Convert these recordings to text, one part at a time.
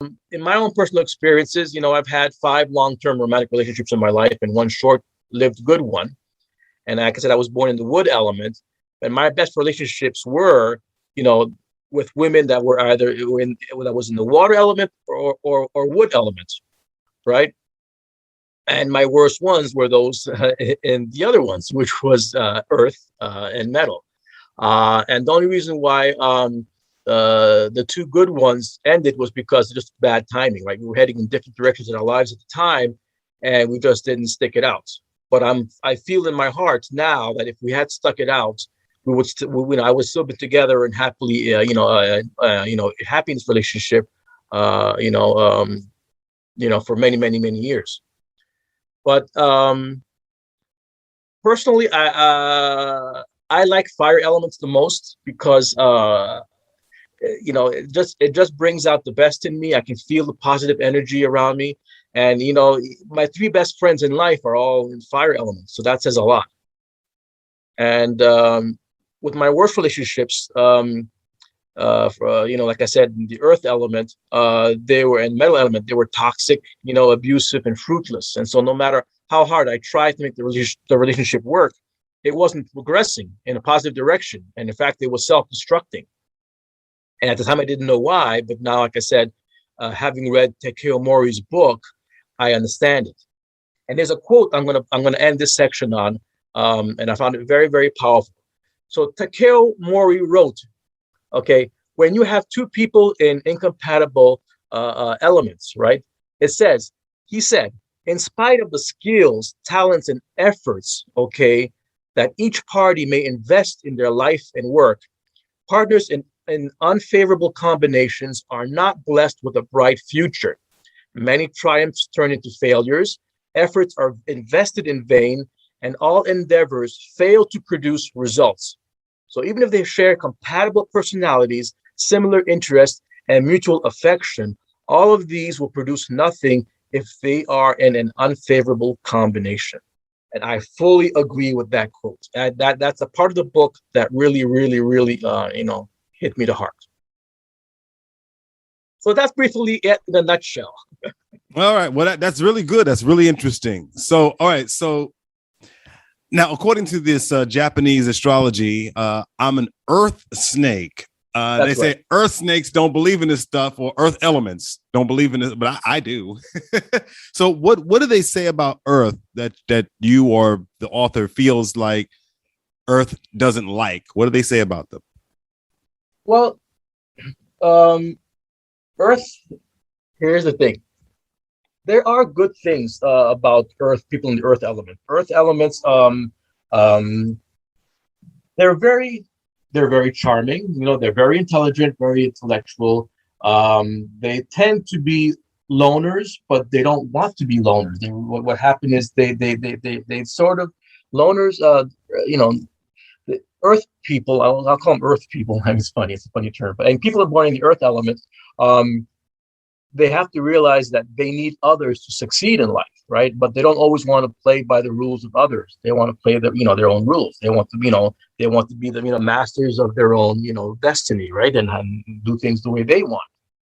In my own personal experiences, I've had 5 long-term romantic relationships in my life and one short-lived good one. And like I said, I was born in the wood element, and my best relationships were, with women that were either that was in the water element or wood element, right? And my worst ones were those in the other ones, which was earth and metal. And the only reason why the 2 good ones ended was because of just bad timing, right? We were heading in different directions in our lives at the time, and we just didn't stick it out. But I feel in my heart now that if we had stuck it out, we would I would still be together and happily, happy in this relationship, for many, many, many years. But personally, I like fire elements the most because it just brings out the best in me. I can feel the positive energy around me, and my 3 best friends in life are all in fire elements, so that says a lot. And with my worst relationships, like I said, the earth element, they were in metal element. They were toxic, abusive and fruitless. And so no matter how hard I tried to make the relationship work, it wasn't progressing in a positive direction. And in fact, it was self-destructing. And at the time, I didn't know why. But now, like I said, having read Takeo Mori's book, I understand it. And there's a quote I'm gonna end this section on, and I found it very, very powerful. So Takeo Mori wrote, okay, when you have 2 people in incompatible elements, right? He said, in spite of the skills, talents, and efforts, okay, that each party may invest in their life and work, partners in unfavorable combinations are not blessed with a bright future. Many triumphs turn into failures, efforts are invested in vain, and all endeavors fail to produce results. So even if they share compatible personalities, similar interests, and mutual affection, all of these will produce nothing if they are in an unfavorable combination. And I fully agree with that quote. That's a part of the book that really, really, really, hit me to heart. So that's briefly it in a nutshell. All right. Well, that's really good. That's really interesting. So, all right. So now, according to this Japanese astrology, I'm an earth snake. They say right. Earth snakes don't believe in this stuff, or earth elements don't believe in this, but I do. So what do they say about earth that you or the author feels like earth doesn't like? What do they say about them? Well, earth, here's the thing. There are good things about earth, people in the earth element. Earth elements, they're very charming. They're very intelligent, very intellectual. They tend to be loners, but they don't want to be loners. What happened is they sort of loners. The earth people. I'll call them earth people. I mean, it's funny. It's a funny term. And people are born in the earth element. They have to realize that they need others to succeed in life, right? But they don't always want to play by the rules of others. They want to play their own rules. They want to, be the, masters of their own, destiny, right? And do things the way they want.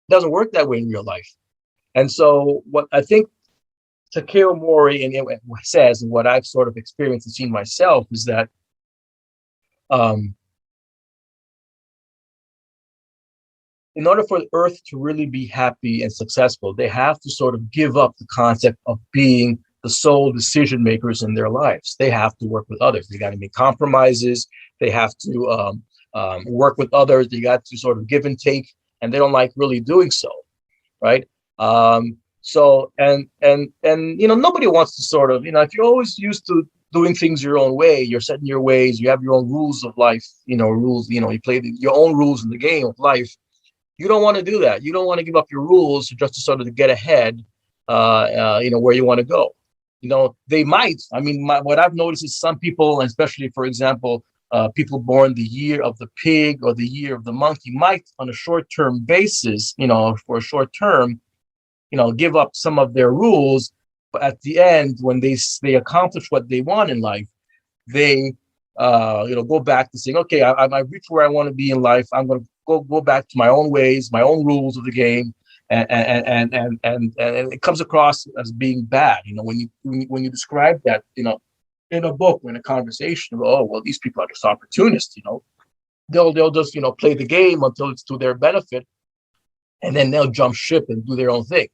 It doesn't work that way in real life. And so what I think Takeo Mori says, and what I've sort of experienced and seen myself, is that in order for the earth to really be happy and successful, they have to sort of give up the concept of being the sole decision makers in their lives. They have to work with others. They got to make compromises. They have to work with others. They got to sort of give and take, and they don't like really doing so, right? So nobody wants to sort of, if you're always used to doing things your own way, you're setting your ways, you have your own rules of life, rules, you play your own rules in the game of life. You don't want to do that. You don't want to give up your rules just to sort of get ahead, where you want to go. They might. I mean, what I've noticed is some people, especially, for example, people born the year of the pig or the year of the monkey, might, on a short-term basis, for a short term, give up some of their rules. But at the end, when they accomplish what they want in life, they go back to saying, okay, I reached where I want to be in life. I'm going to go back to my own ways, my own rules of the game, and it comes across as being bad. When you describe that, in a book, in a conversation, oh well, these people are just opportunists. They'll just play the game until it's to their benefit, and then they'll jump ship and do their own thing.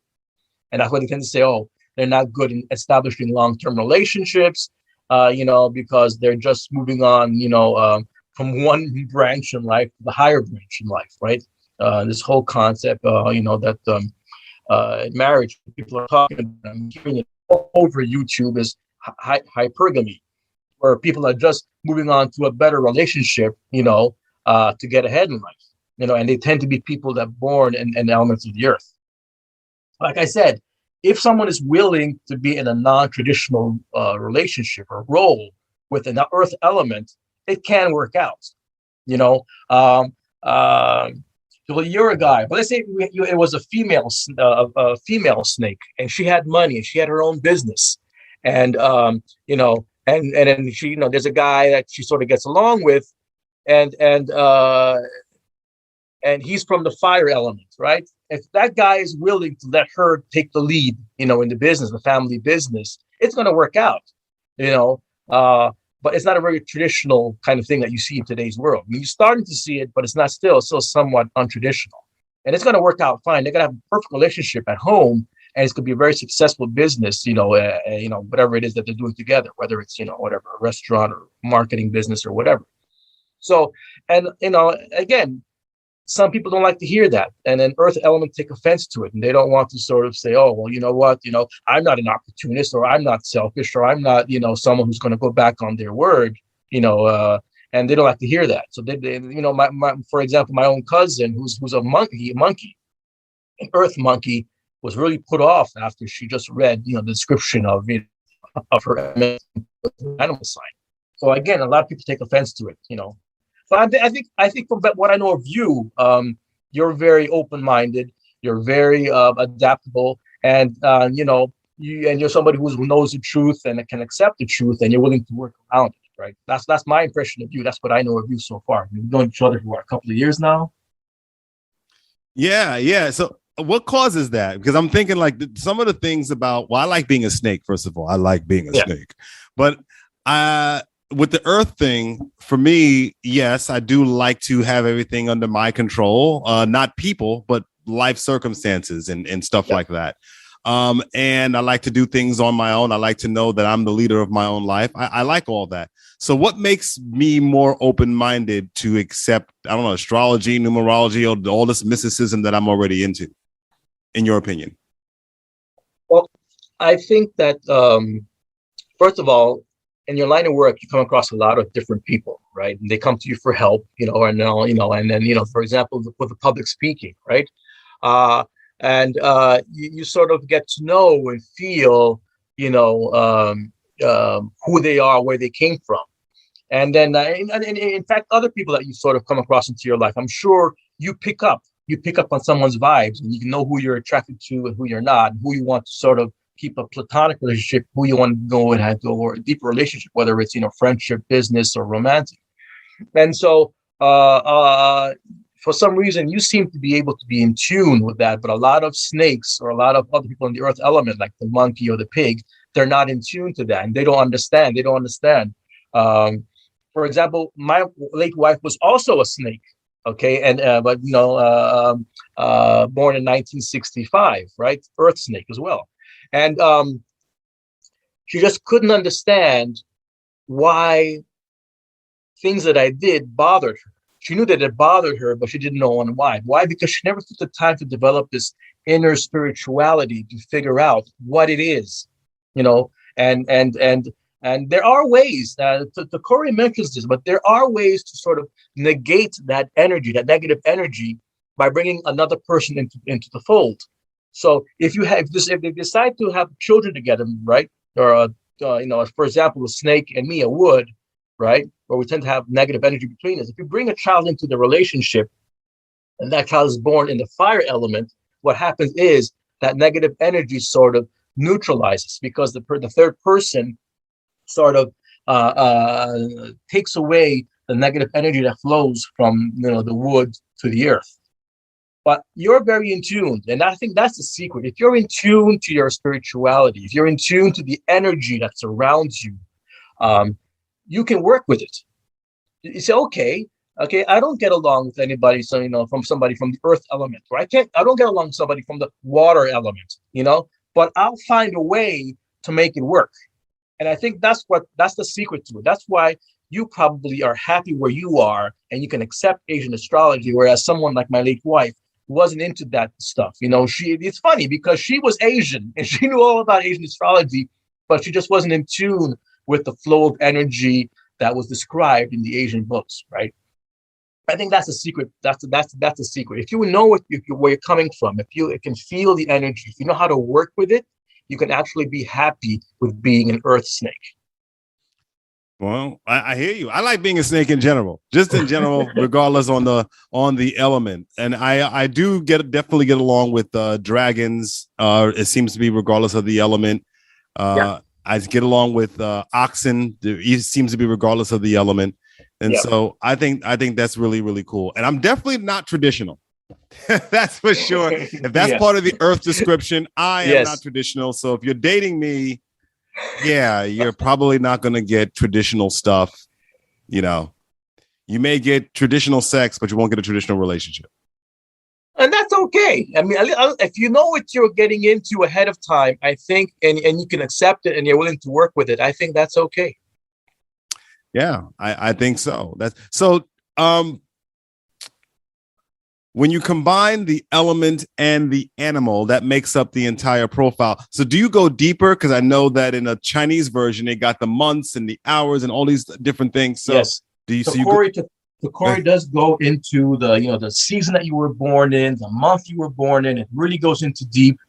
And that's what they tend to say. Oh, they're not good in establishing long-term relationships, because they're just moving on, from one branch in life to the higher branch in life, right? This whole concept, that marriage people are talking about, I'm hearing it all over YouTube, is hypergamy, where people are just moving on to a better relationship, to get ahead in life, and they tend to be people that are born in elements of the earth. Like I said, if someone is willing to be in a non-traditional relationship or role with an earth element, it can work out. So you're a guy, but let's say it was a female snake, and she had money and she had her own business, and and then she, there's a guy that she sort of gets along with, and he's from the fire element, right? If that guy is willing to let her take the lead, in the business, the family business, it's going to work out, but it's not a very traditional kind of thing that you see in today's world. I mean, you're starting to see it, but it's still somewhat untraditional, and it's going to work out fine. They're going to have a perfect relationship at home, and it's going to be a very successful business, whatever it is that they're doing together, whether it's, whatever, a restaurant or marketing business or whatever. So, and, again, some people don't like to hear that. And then earth element take offense to it. And they don't want to sort of say, oh, well, you know what, I'm not an opportunist, or I'm not selfish, or I'm not, someone who's going to go back on their word, and they don't like to hear that. So they for example, my own cousin, who's a monkey, an earth monkey, was really put off after she just read, the description of her animal sign. So again, a lot of people take offense to it, But I think from what I know of you, you're very open-minded. You're very adaptable, and you're somebody who knows the truth and can accept the truth, and you're willing to work around it. Right? That's my impression of you. That's what I know of you so far. We've known each other for a couple of years now. Yeah. So what causes that? Because I'm thinking like some of the things about, well, I like being a snake. First of all, I like being a snake, but with the earth thing, for me, yes, I do like to have everything under my control, not people, but life circumstances and stuff like that. And I like to do things on my own. I like to know that I'm the leader of my own life. I like all that. So what makes me more open-minded to accept, I don't know, astrology, numerology, or all this mysticism that I'm already into, in your opinion? Well, I think that, first of all, in your line of work, you come across a lot of different people, right? And they come to you for help, and then, for example, with the public speaking, right? You sort of get to know and feel, who they are, where they came from. And then, in fact, other people that you sort of come across into your life, I'm sure you pick up on someone's vibes, and you know who you're attracted to and who you're not, and who you want to sort of keep a platonic relationship, who you want to go and have or a deeper relationship, whether it's, friendship, business, or romantic. And so, for some reason, you seem to be able to be in tune with that, but a lot of snakes or a lot of other people in the earth element, like the monkey or the pig, they're not in tune to that, and they don't understand. For example, my late wife was also a snake. Okay, and born in 1965, right? Earth snake as well. And she just couldn't understand why things that I did bothered her. She knew that it bothered her, but she didn't know why. Why? Because she never took the time to develop this inner spirituality to figure out what it is, and there are ways. The Corey mentions this, but there are ways to sort of negate that energy, that negative energy, by bringing another person into the fold. So if they decide to have children together, right, or for example, a snake and me, a wood, right, where we tend to have negative energy between us. If you bring a child into the relationship, and that child is born in the fire element, what happens is that negative energy sort of neutralizes, because the third person sort of takes away the negative energy that flows from the wood to the earth. but you're very in tune. And I think that's the secret. If you're in tune to your spirituality, if you're in tune to the energy that surrounds you, you can work with it. You say, okay, I don't get along with anybody, so from somebody from the earth element, or I don't get along with somebody from the water element, but I'll find a way to make it work. And I think that's the secret to it. That's why you probably are happy where you are and you can accept Asian astrology, whereas someone like my late wife wasn't into that stuff. It's funny because she was Asian and she knew all about Asian astrology, but she just wasn't in tune with the flow of energy that was described in the Asian books, right? I think that's the secret. That's the secret. If you know where you're coming from, if you can feel the energy, if you know how to work with it, you can actually be happy with being an earth snake. Well, I hear you. I like being a snake in general, just in general, regardless on the element. And I do definitely get along with dragons. It seems to be regardless of the element. Yeah. I get along with oxen. It seems to be regardless of the element. And so I think that's really, really cool. And I'm definitely not traditional. That's for sure. If that's part of the earth description, I am not traditional. So if you're dating me, you're probably not going to get traditional stuff. You may get traditional sex, but you won't get a traditional relationship. And that's okay. I mean, if you know what you're getting into ahead of time, I think, and you can accept it and you're willing to work with it, I think that's okay. Yeah, I think so. When you combine the element and the animal, that makes up the entire profile. So do you go deeper? Because I know that in a Chinese version, they got the months and the hours and all these different things. So yes. Do you see? The Corey does go into the season that you were born in, the month you were born in. It really goes into deep.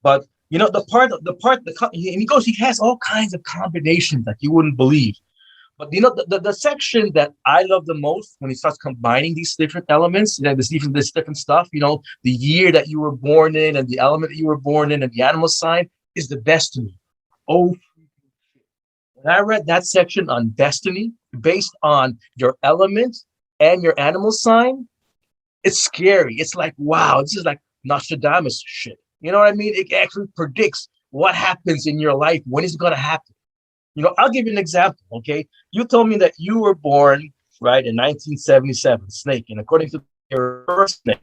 But he has all kinds of combinations that you wouldn't believe. But the section that I love the most when he starts combining these different elements, this different stuff, the year that you were born in and the element that you were born in and the animal sign is the destiny. Oh, when I read that section on destiny based on your element and your animal sign, it's scary. It's like, wow, this is like Nostradamus shit. You know what I mean? It actually predicts what happens in your life, when it's going to happen. I'll give you an example, okay? You told me that you were born, right, in 1977, snake, and according to your first snake,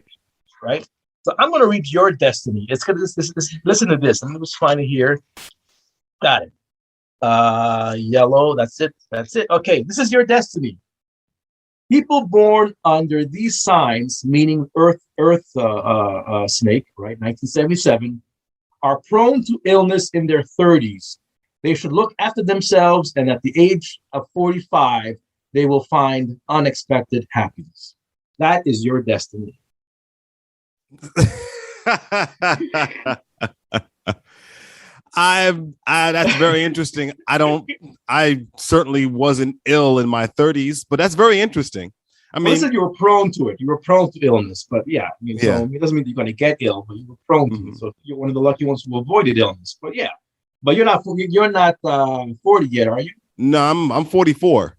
right? So I'm going to read your destiny. It's going to listen to this. I'm going to just find it here. Got it. Yellow, that's it. Okay, this is your destiny. People born under these signs, meaning Earth snake, right, 1977, are prone to illness in their 30s. They should look after themselves, and at the age of 45, they will find unexpected happiness. That is your destiny. That's very interesting. I certainly wasn't ill in my 30s, but that's very interesting. I mean, listen, you were prone to it. You were prone to illness, but so it doesn't mean you're going to get ill, but you were prone to it. So you're one of the lucky ones who avoided illness. But but you're not 40 yet, are you? No, I'm 44.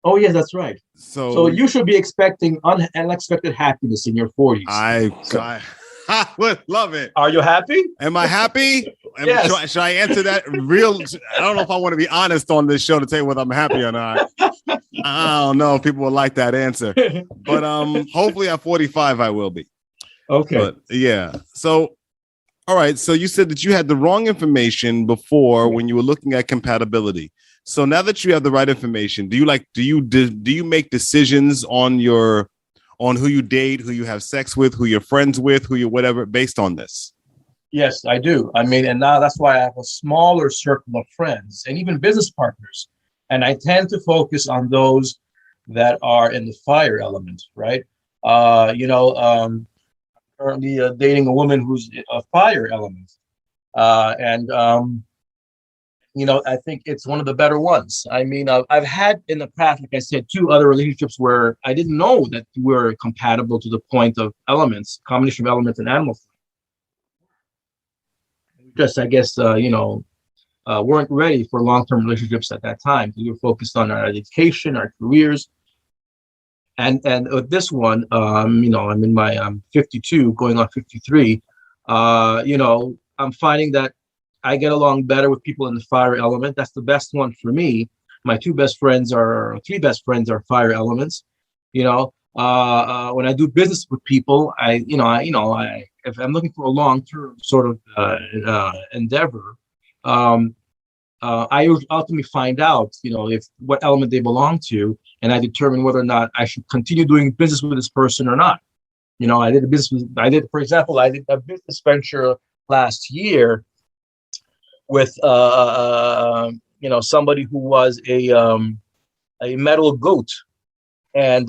Oh yes, that's right. So you should be expecting unexpected happiness in your 40s. I would love it. Are you happy? Am I happy? Yes. Should I answer that real? I don't know if I want to be honest on this show to tell you whether I'm happy or not. I don't know if people will like that answer, but hopefully at 45 I will be. Okay. But so all right. So you said that you had the wrong information before when you were looking at compatibility. So now that you have the right information, do you make decisions on who you date, who you have sex with, who you're friends with, who you whatever, based on this? Yes, I do. I mean, and now that's why I have a smaller circle of friends and even business partners. And I tend to focus on those that are in the fire element, right? Currently dating a woman who's a fire element. I think it's one of the better ones. I mean, I've had in the past, like I said, 2 other relationships where I didn't know that we were compatible to the point of combination of elements and animals. Just, I guess, weren't ready for long-term relationships at that time. We were focused on our education, our careers. And with this one, I'm in my 52, going on 53. I'm finding that I get along better with people in the fire element. That's the best one for me. My three best friends are fire elements. When I do business with people, if I'm looking for a long-term sort of endeavor, um, I ultimately find out, if what element they belong to, and I determine whether or not I should continue doing business with this person or not. For example, I did a business venture last year with, somebody who was a metal goat. And,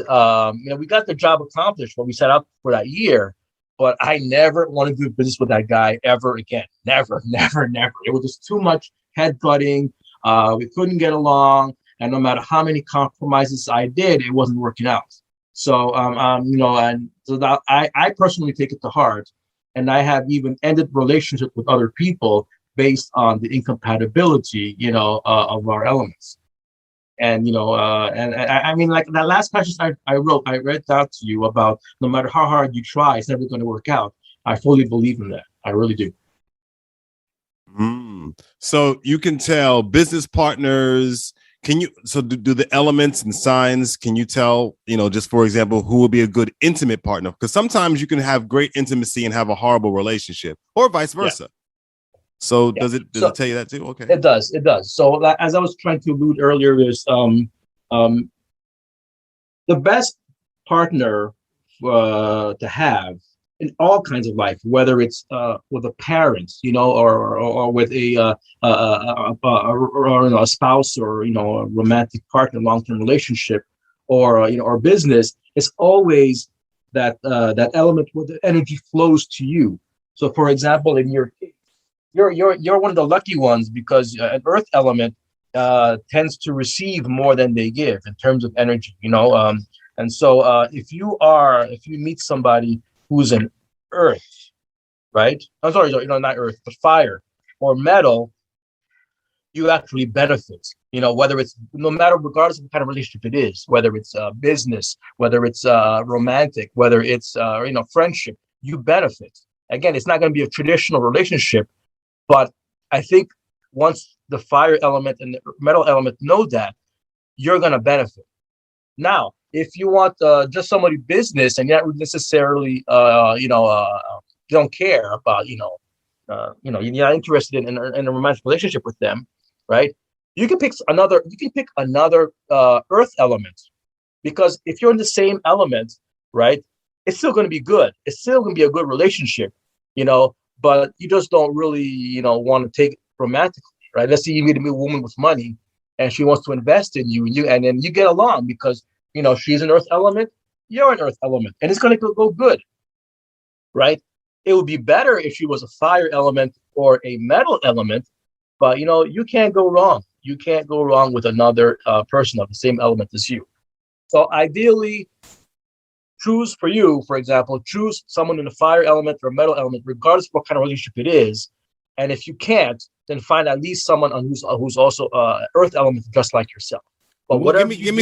we got the job accomplished what we set out for that year. But I never want to do business with that guy ever again. Never, never, never. It was just too much head butting. We couldn't get along. And no matter how many compromises I did, it wasn't working out. So, and so that I personally take it to heart. And I have even ended relationships with other people based on the incompatibility, of our elements. And I mean, like that last passage I read out to you about, no matter how hard you try, it's never going to work out. I fully believe in that. I really do. So you can tell business partners. Do the elements and signs, can you tell, just for example, who will be a good intimate partner? Because sometimes you can have great intimacy and have a horrible relationship, or vice versa. Yeah. So does it tell you that too? Okay. It does. So as I was trying to allude earlier, is the best partner to have in all kinds of life, whether it's with a parent, or with a spouse, or a romantic partner, long-term relationship, or business. It's always that element where the energy flows to you. So, for example, in your case, you're one of the lucky ones, because an earth element tends to receive more than they give in terms of energy. And so if you meet somebody who's an earth, right? I'm sorry, not earth, but fire or metal, you actually benefit. Whether it's regardless of what kind of relationship it is, whether it's business, whether it's romantic, whether it's friendship, you benefit. Again, it's not going to be a traditional relationship, but I think once the fire element and the metal element know that, you're going to benefit. Now, if you want just somebody business, and you're not necessarily, you don't care about, you're not interested in a romantic relationship with them, right? You can pick another earth element, because if you're in the same element, right, it's still going to be good. It's still going to be a good relationship, but you just don't really, want to take it romantically, right? Let's say you meet a woman with money, and she wants to invest in you, and then you get along because, she's an earth element, you're an earth element, and it's going to go good, right? It would be better if she was a fire element or a metal element, but, you can't go wrong. You can't go wrong with another person of the same element as you. So ideally, choose someone in the fire element or metal element, regardless of what kind of relationship it is. And if you can't, then find at least someone who's also earth element, just like yourself. But whatever you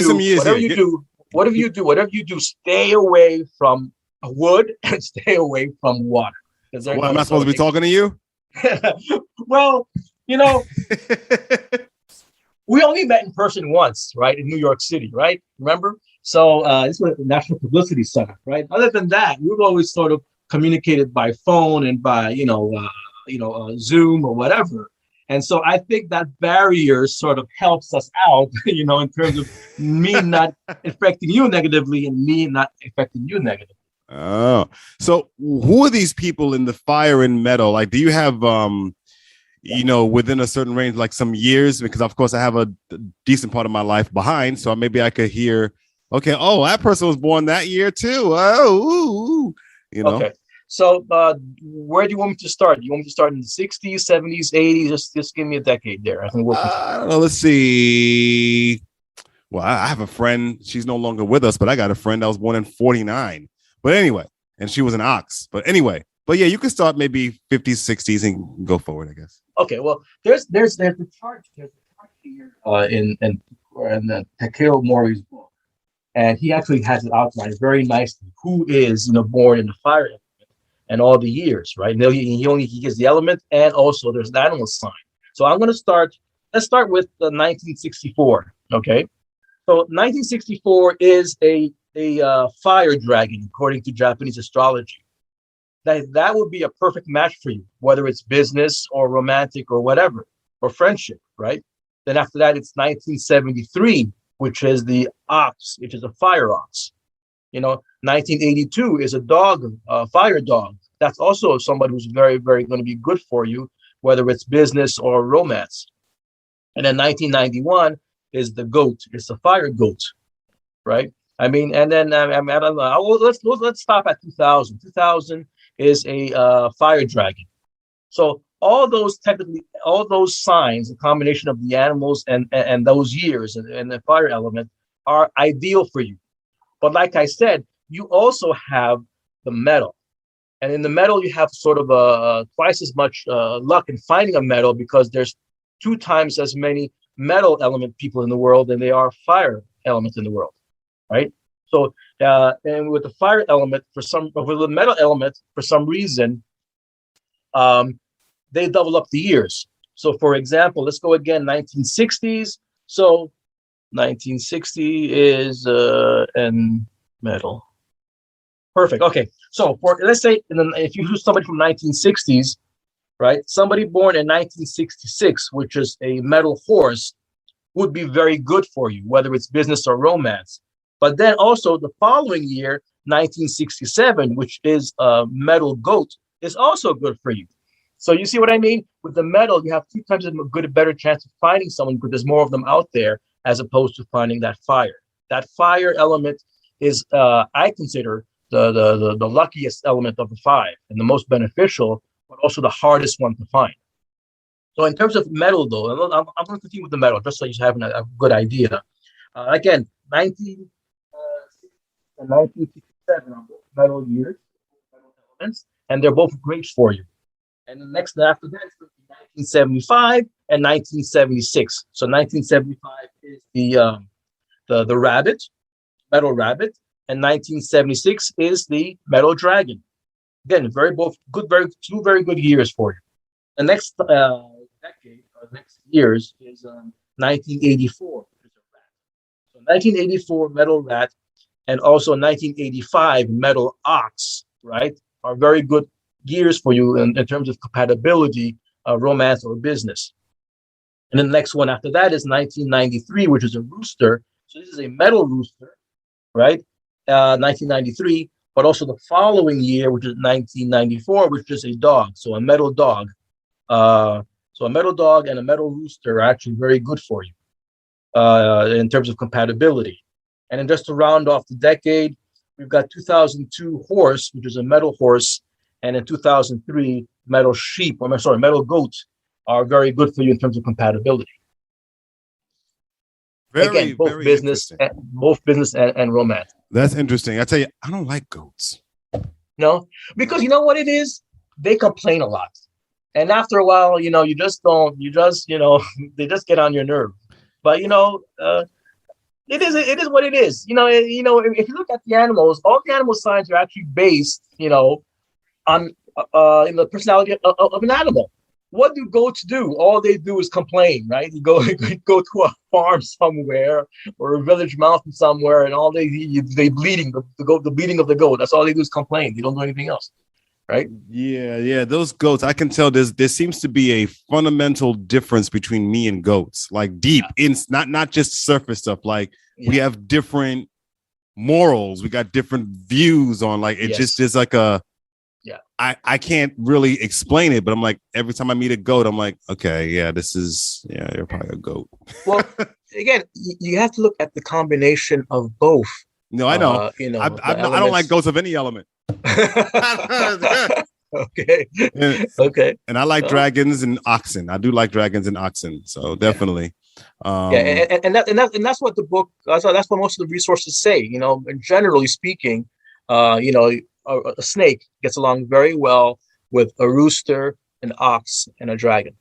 do, stay away from wood and stay away from water. What, am I supposed to be talking to you? Well, we only met in person once, right? In New York City, right? Remember? So this was the National Publicity Summit, right? Other than that, we've always sort of communicated by phone and by, Zoom or whatever. And so I think that barrier sort of helps us out, in terms of me not affecting you negatively and me not affecting you negatively. Oh, so who are these people in the fire and metal? Like, do you have, within a certain range, like some years? Because of course I have a decent part of my life behind. So maybe I could hear, okay, oh, that person was born that year too. Oh, Okay. So where do you want me to start? Do you want me to start in the 60s, 70s, 80s? Just give me a decade there. I think I don't know. Let's see. Well, I have a friend. She's no longer with us, but I got a friend that was born in 49. But anyway, and she was an ox. But anyway, yeah, you can start maybe 50s, 60s and go forward, I guess. Okay. Well, there's the chart. There's a chart here in Takeo Mori's book. and he actually has it outlined very nicely. Who is born in the fire element and all the years, right? And he gives the element, and also there's an animal sign. So I'm going to start. Let's start with the 1964. Okay, so 1964 is a fire dragon according to Japanese astrology. That would be a perfect match for you, whether it's business or romantic or whatever, or friendship, right? Then after that, it's 1973, which is the ox, which is a fire ox. 1982 is a dog, a fire dog. That's also somebody who's very, very going to be good for you, whether it's business or romance. And then 1991 is the goat. It's a fire goat, right? I mean, and then I don't know. Let's stop at 2000. 2000 is a fire dragon. So all those signs, a combination of the animals and those years and the fire element are ideal for you. But like I said, you also have the metal. And in the metal, you have sort of twice as much luck in finding a metal because there's 2 times as many metal element people in the world than there are fire elements in the world, right? So, and with the fire element, with the metal element, for some reason, they double up the years. So, for example, let's go again, 1960s. So, 1960 is and metal. Perfect. Okay. So, let's say if you use somebody from 1960s, right? Somebody born in 1966, which is a metal horse, would be very good for you, whether it's business or romance. But then also the following year, 1967, which is a metal goat, is also good for you. So you see what I mean? With the metal, you have 2 times a better chance of finding someone because there's more of them out there as opposed to finding that fire. That fire element is, I consider, the luckiest element of the 5 and the most beneficial, but also the hardest one to find. So in terms of metal, though, I'm going to continue with the metal just so you have a good idea. Again, 19 and 1967 are both metal years, metal elements, and they're both great for you. And the next after that is 1975 and 1976. So 1975 is the rabbit, metal rabbit, and 1976 is the metal dragon. Again, two very good years for you. The next decade or next years is 1984, which is a rat. So 1984 metal rat and also 1985 metal ox, right, are very good years for you in terms of compatibility, romance or business. And then the next one after that is 1993, which is a rooster. So this is a metal rooster, right? 1993, but also the following year, which is 1994, which is a dog. So a metal dog. So a metal dog and a metal rooster are actually very good for you in terms of compatibility. And then just to round off the decade, we've got 2002 horse, which is a metal horse, and in 2003 metal metal goat are very good for you in terms of compatibility. Again, both business and romance. That's interesting. I tell you, I don't like goats. No, because you know what it is? They complain a lot. And after a while, they just get on your nerve. But it is what it is. If you look at the animals, all the animal signs are actually based, on the personality of an animal. What do goats do? All they do is complain, right? You go to a farm somewhere or a village mountain somewhere, and all they bleeding the bleeding of the goat. That's all they do is complain. They don't do anything else, right? Yeah. Those goats, I can tell there seems to be a fundamental difference between me and goats, like deep in not just surface stuff. Like we have different morals, we got different views on. Like it just is like a. Yeah, I can't really explain it, but I'm like, every time I meet a goat, I'm like, okay, you're probably a goat. Well, again, you have to look at the combination of both. No, I know. I don't like goats of any element. Okay. Okay. And I like dragons and oxen. I do like dragons and oxen. So definitely. And that's what the book. That's what most of the resources say. And generally speaking, a snake gets along very well with a rooster, an ox, and a dragon.